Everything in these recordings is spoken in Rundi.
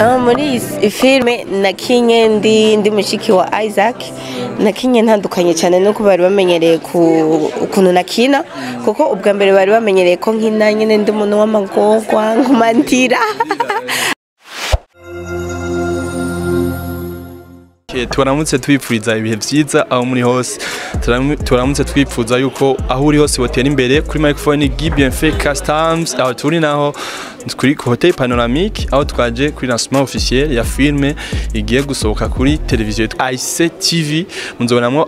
muri filime nakinye ndi mushiki wa Isaac nakinye ntandukanye cyane nuko bari bamenyereye ukuntu nakina kuko ubwa mbere bari bamenyereye ko nkina nyine ndi umuntu w'amagorwa nkumandira turamutse twipfuza ibihe byiza aho muri hose turamutse twipfuza yuko aho uri hose botera imbere kuri microphone Bienfait Customs aho turi naho kuri Hotel Panoramique aho twaje kuri lancement officiel ya filme igiye gusohoka kuri televiziyo ICTV muzobonamo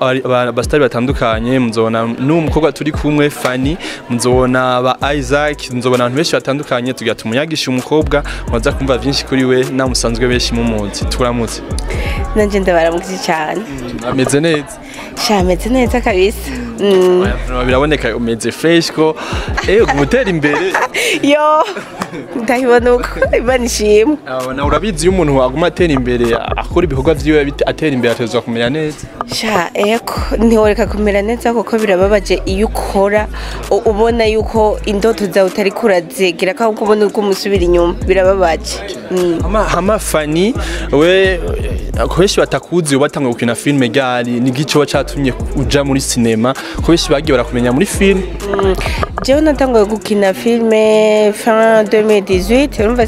abastari batandukanye muzobona n'umukobwa turi kumwe Fanny muzobona ba Isaac muzobona abantu benshi batandukanye tugira tumuyagisha umukobwa waza kumva byinshi kuri we namusanzwe benshi mu munsi turamutse nanje ndabaramukije cyane ameze neza shameze neza kabisa biraboneka umeze fresh ko gutera imbere yo ndahibona uko Imana ishimwe na urabizi umuntu waguma atera imbere akora ibikorwa vyiwe atera imbere atezwa kumera neza ntiworeka kumera neza kuko birababaje iyo ukora ubona yuko indoto zawe utari kurazegera ko ahubwo ubona uko umusubira inyuma birababaje hama Fanny we akoheshi batakuzi ubatanga gukina filme ryari nigico wacatumye uja muri cinema koheshi bagiye barakumenya muri film jewe natanguye gukina filme fin 2018 urumva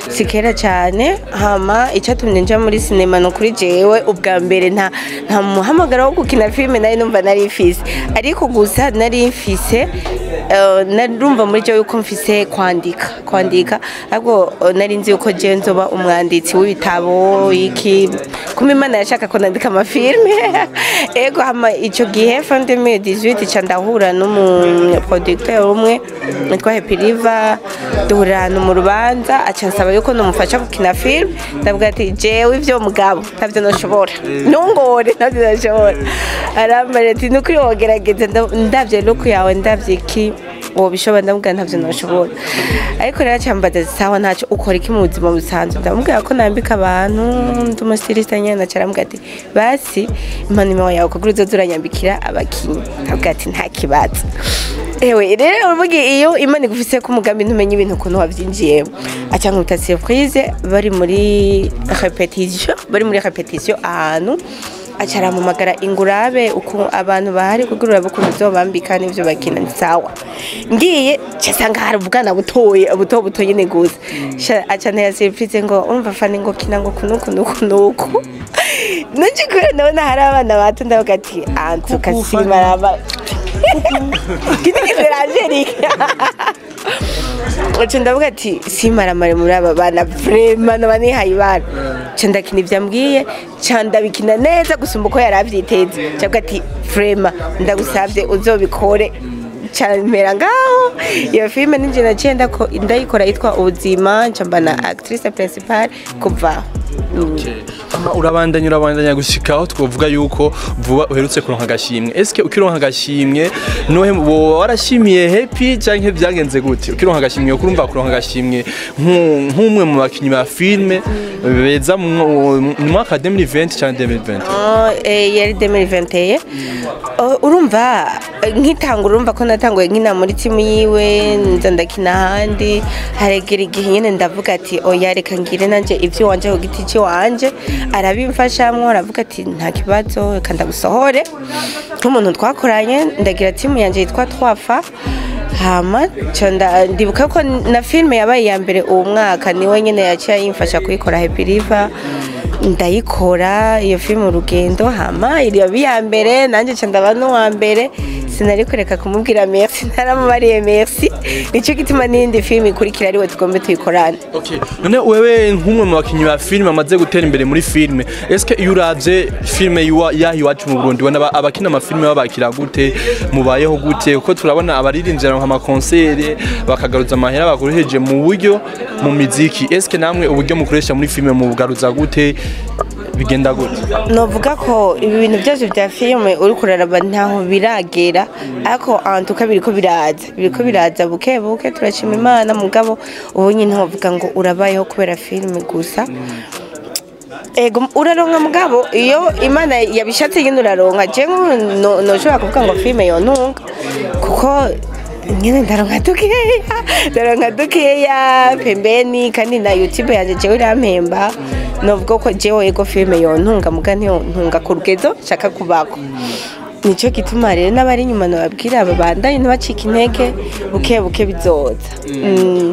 sikera cyane hama icatumye nja muri cinema no kuri jewe ubwa mbere nta muhamagara wo gukina filme nari numva nari mfise ariko gusa nari mfise narumva muri jewe yuko mfise kwandika ahubwo nari nzi yuko jewe nzoba umwanditsi w'ibitabo iki kuma Imana yashaka ko nandika amafilme ego hama ico gihe fin 2018 ca ndahura n'umuproducteur umwe nitwa Happy River duhurana mu rubanza acansaba yuko nomufasha gukina film ndavuga ati jewe ivyo mugabo ntavyo noshobora ntungore ntavyo noshobora arambara ati nukuri wogerageza ndavye look yawe ndavye iki wobishobora ndamubwira ntavyo noshobora ariko rero cyambaza sawa ntacyo ukora iki mu buzima busanzwe ndamubwira ko nambika abantu ndumusirisita nyene acarambwira ati basi impanuro yawe ko guruzo zuranyambikira abakinyi ndavuga ati nta kibazo rero urubuga iyo Imana igufise ko umugambi ntumenye ibintu ukuntu wavyinjiyemo acankuta surprise bari muri repetition ahantu acara mu magara ingurabe uko abantu bahari kugurura bukuntu zobambika n'ivyo bakina sawa ngiye cyasanga hari ubwana buto nyine gusa acana ya surprise ngo umva Fanny ngo kina ngo kunuku nanje kure ndabona hari abana bato ndavuga ati antuka simaraba kitigeze Angelique ndavuga ati simaramare muri aba bana vraiment nabanihaye bana ndakina ivyambwiye ndabikina neza gusumba uko yaravyiteze cyabwa ati vraiment ndagusabye uzobikore cyamera ngaho iyo filme ninje nacenda ko ndayikora yitwa ubuzima ncambana actrice principale kuva urabandanya gushikaho twovuga yuko vuba uherutse kuronka agashimwe eske ukironka agashimwe nohe warashimiye Happy canke byagenze gute ukironka agashimwe yo kurumva kuronka agashimwe nk'umwe mu bakinyi ba filme beza mu mwaka 2020 cyangwa 2020 yari 2021 urumva nkitangura urumva ko natanguye nkina muri timu yiwe ndakina handi haregera igihe nyene ndavuga ati oya reka ngire nanje ivyo wanje ku giti ci wanje arabimfashamwe aravuga ati nta kibazo kanda gusohore nk'umuntu twakoranye ndagira timu yanje yitwa Twafa hama ndibuka ko na filme yabaye ya mbere uwo mwaka niwe nyene yaciye yimfasha kuyikora Happy River ndayikora iyo filme urugendo hama iriyo biya mbere nanje ndaba no wa mbere sinari kureka kumubwira merci naramubariye merci nico gituma n'indi filme ikurikira ariwe tugombe tuyikorana none wewe nk'umwe mu bakinyi ba filme amaze gutera imbere muri filme eske iyo uravye filme yahi iwacu mu Burundi wana abakina amafilme babakira gute mubayeho gute uko turabona abaririnjira nka concert bakagaruza amahera bakoresheje mu buryo mu muziki eske namwe uburyo mukoresha muri filme mu bugaruza gute bigenda gute novuga ko ibi bintu byose bya filme uri kuraraba ntaho biragera ariko antuka biriko biraza buke turashima Imana mugabo ubu nyine ntovuga ngo urabayeho kubera filme gusa ego uraronka mugabo iyo Imana yabishatse nyine uraronka je noshobora kuvuga ngo filme yontunga kuko nyene ndaronka dukeya pembeni kandi na YouTube yanje jewe irampemba novuga ko jewe ego filme yontunga muga ntiyontunga ku rugezo shaka kubako nico gituma rero n'abari nyuma nababwira aba bandanye ntibacika intege buke bizoza.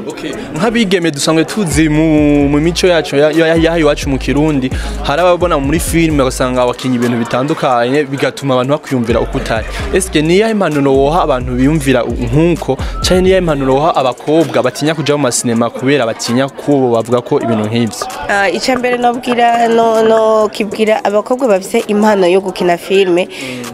Okay, nk'abigeme dusanzwe tuzi mu mico yacu yaha iwacu mu Kirundi hari ababona muri filime ugasanga abakinyi ibintu bitandukanye bigatuma abantu bakwiyumvira uko utari. Eske niya impanuro woha abantu biyumvira nkuko cyane niya impanuro woha abakobwa batinya kuja mu masinema kubera batinya kubo bavuga ko ibintu nk'ivyo? Icya mbere nabwira no kibwira abakobwa bafite impano yo gukina filime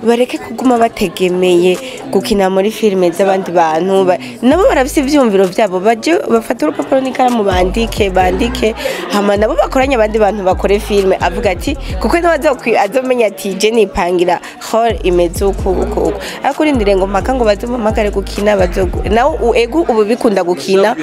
bareke kuguma bategemeye gukina muri filime z'abandi bantu nabo barafite ivyumviro vyabo baje bafata urupapuro n'ikaramu bandike hama nabo bakoranye abandi bantu bakore filime avuga ati kuko azomenya ati je nipangira hall imeze uko ariko urindire ngo mpaka ngo bazompamagare gukina nawe ego ubu bikunda gukina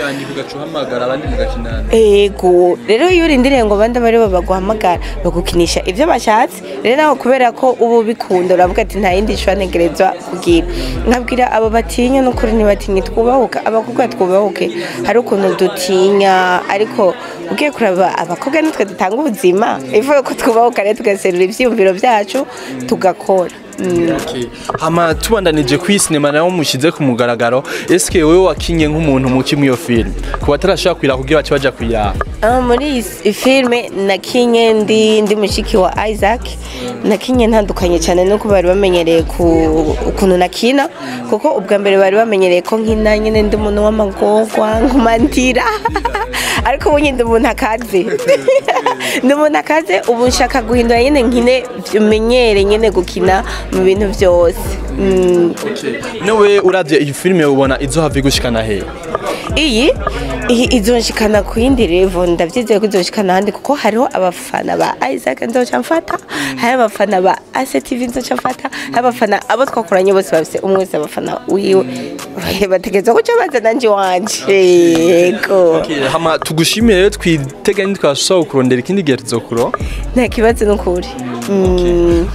ego rero iyo urindiriye ngo bandi bari baguhamagara bagukinisha ivyo bashatse rero nawe kubera ko ubu bikunda uravuga ati nta yindi shwantegerezwa kugira nkabwira abo batinya n'ukuri ntibatinye twubahuka abakobwa twubahuke hari ukuntu dutinya ariko ugiye kuraba abakobwa nitwe dutanga ubuzima ivuye ko twubahuka rero tugaserura ivyiyumviro vyacu tugakora. Hama tubandanije kuri sinema nayo mushize ku mugaragaro eske wewe wakinye nk'umuntu muki mu iyo film kuba tarashaka kwira kugira bace baja kwira muri filme nakinye ndi mushiki wa Isaac nakinye ntandukanye cyane nuko bari bamenyereye ukuntu nakina kuko ubwa mbere bari bamenyereye ko nkina nyine ndi umuntu w'amagorwa nkumandira ariko ubu nyine umuntu akaze ndi umuntu akaze ubu nshaka guhindura nyine nkine menyere nyine gukina mu bintu byose. Nawe uravye iyi filime ubona izohava gushikana he? Iyi izonshikana ku yindi level ndavyizeye ko izoshikana handi kuko hariho abafana ba Isaac nzoca mfata hari abafana ba ACTV nzoca mfata abafana abo twakoranye bose bafise umwese abafana wiwe bategeza ko cyo bazana nje wanje yego. Hama tugushimire rero twiteganye twashobora kurondera ikindi gihe tuzokuro nta kibazo n'ukuri.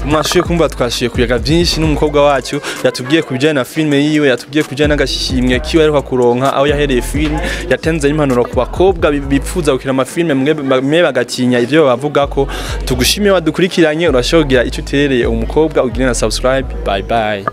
Mwashiye kumva twashiye kuyaga byinshi n'umukobwa wacu yatubwiye kubijyana na filime yiwe yatubwiye kubijyana n'agashimwe kiwe ariko kuronka aho yahereye filime yatenze impanuro ku bakobwa bipfuza gukina amafilime mwe bagatinya ivyo bavuga ko tugushimiye wadukurikiranye urashobora icyo uterereye umukobwa ugire na subscribe bye bye.